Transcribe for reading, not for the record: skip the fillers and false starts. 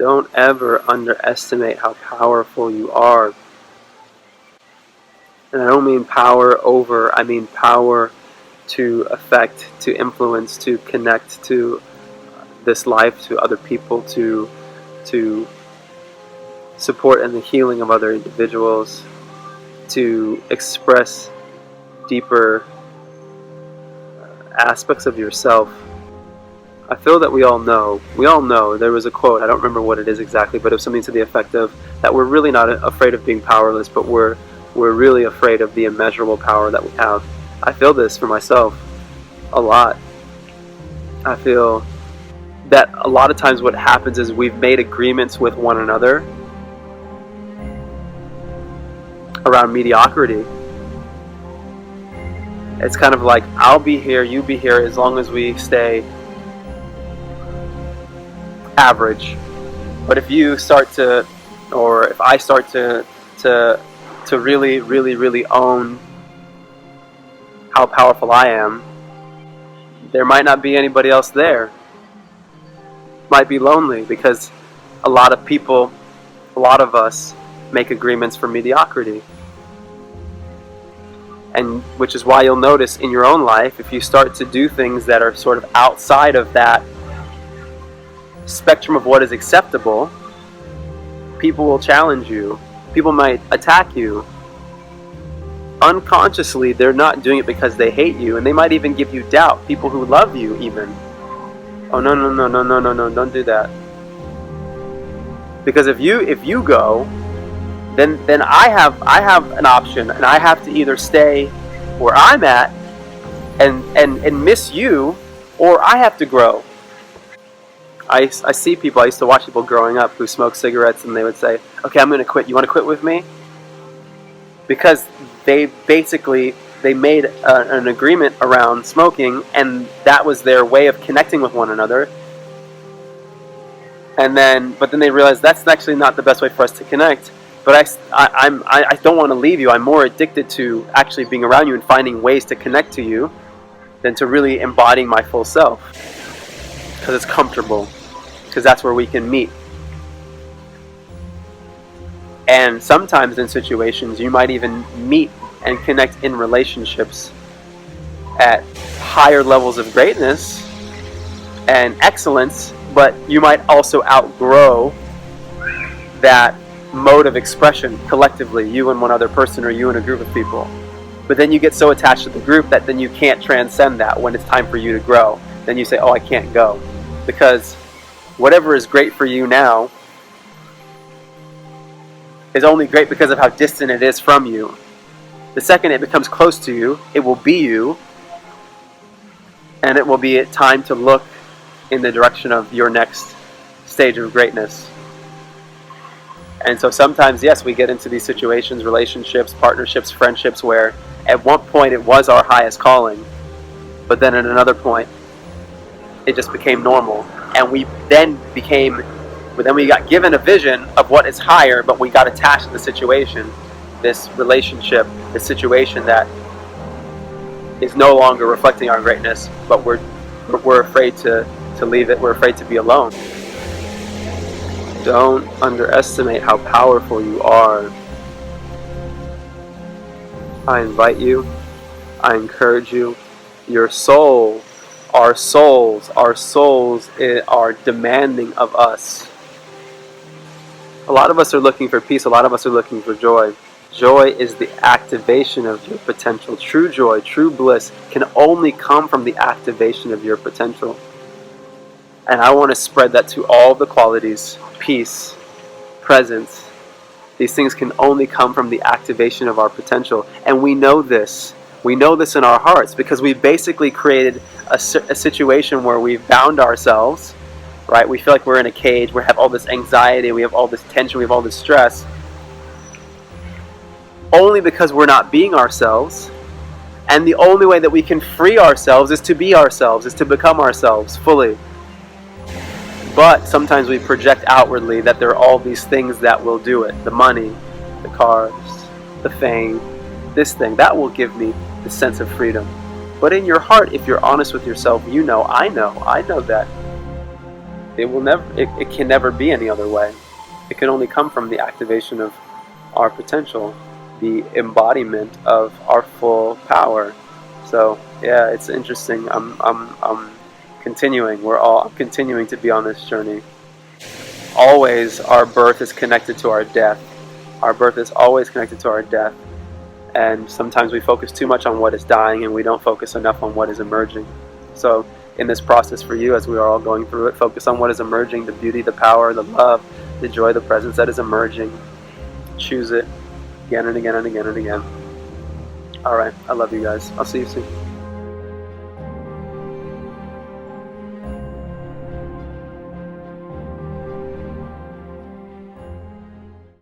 Don't ever underestimate how powerful you are. And I don't mean power over, I mean power to affect, to influence, to connect to this life, to other people, to support in the healing of other individuals, to express deeper aspects of yourself. I feel that we all know, there was a quote, I don't remember what it is exactly, but it was something to the effect of that we're really not afraid of being powerless, but we're really afraid of the immeasurable power that we have. I feel this for myself a lot. I feel that a lot of times what happens is we've made agreements with one another around mediocrity. It's kind of like, I'll be here, you be here, as long as we stay average. But if you start to, or if I start to really own how powerful I am, there might not be anybody else there. Might be lonely, because a lot of people, a lot of us make agreements for mediocrity. And which is why you'll notice in your own life, if you start to do things that are sort of outside of that spectrum of what is acceptable, people will challenge you. People might attack you. Unconsciously, they're not doing it because they hate you, and they might even give you doubt. People who love you, even. Oh, no, don't do that. Because if you go, then I have an option, and I have to either stay where I'm at and miss you, or I have to grow. I see people, I used to watch people growing up who smoked cigarettes, and they would say, okay, I'm going to quit. You want to quit with me? Because they made an agreement around smoking, and that was their way of connecting with one another. But then they realized that's actually not the best way for us to connect. But I don't want to leave you. I'm more addicted to actually being around you and finding ways to connect to you than to really embodying my full self. Because it's comfortable. Because that's where we can meet. And sometimes in situations you might even meet and connect in relationships at higher levels of greatness and excellence, but you might also outgrow that mode of expression collectively, you and one other person or you and a group of people. But then you get so attached to the group that then you can't transcend that when it's time for you to grow. Then you say, oh, I can't go. Because whatever is great for you now is only great because of how distant it is from you. The second it becomes close to you, it will be you, and it will be time to look in the direction of your next stage of greatness. And so sometimes, yes, we get into these situations, relationships, partnerships, friendships, where at one point it was our highest calling, but then at another point it just became normal. And we got given a vision of what is higher, but we got attached to the situation, this relationship, this situation that is no longer reflecting our greatness, but we're afraid to leave it, we're afraid to be alone. Don't underestimate how powerful you are. I invite you, I encourage you, your soul, our souls are demanding of us. A lot of us are looking for peace, a lot of us are looking for joy. Joy is the activation of your potential. True joy, true bliss can only come from the activation of your potential. And I want to spread that to all the qualities. Peace, presence. These things can only come from the activation of our potential. And we know this. We know this in our hearts because we basically created a situation where we've bound ourselves, right? We feel like we're in a cage. We have all this anxiety. We have all this tension. We have all this stress. Only because we're not being ourselves. And the only way that we can free ourselves is to be ourselves, is to become ourselves fully. But sometimes we project outwardly that there are all these things that will do it. The money, the cars, the fame, this thing. That will give me the sense of freedom. But in your heart, if you're honest with yourself, I know that it can never be any other way. It can only come from the activation of our potential, the embodiment of our full power. So yeah, it's interesting. I'm continuing. I'm continuing to be on this journey. Always, our birth is connected to our death. Our birth is always connected to our death. And sometimes we focus too much on what is dying and we don't focus enough on what is emerging. So in this process for you, as we are all going through it, focus on what is emerging, the beauty, the power, the love, the joy, the presence that is emerging. Choose it again and again and again and again. All right, I love you guys. I'll see you soon.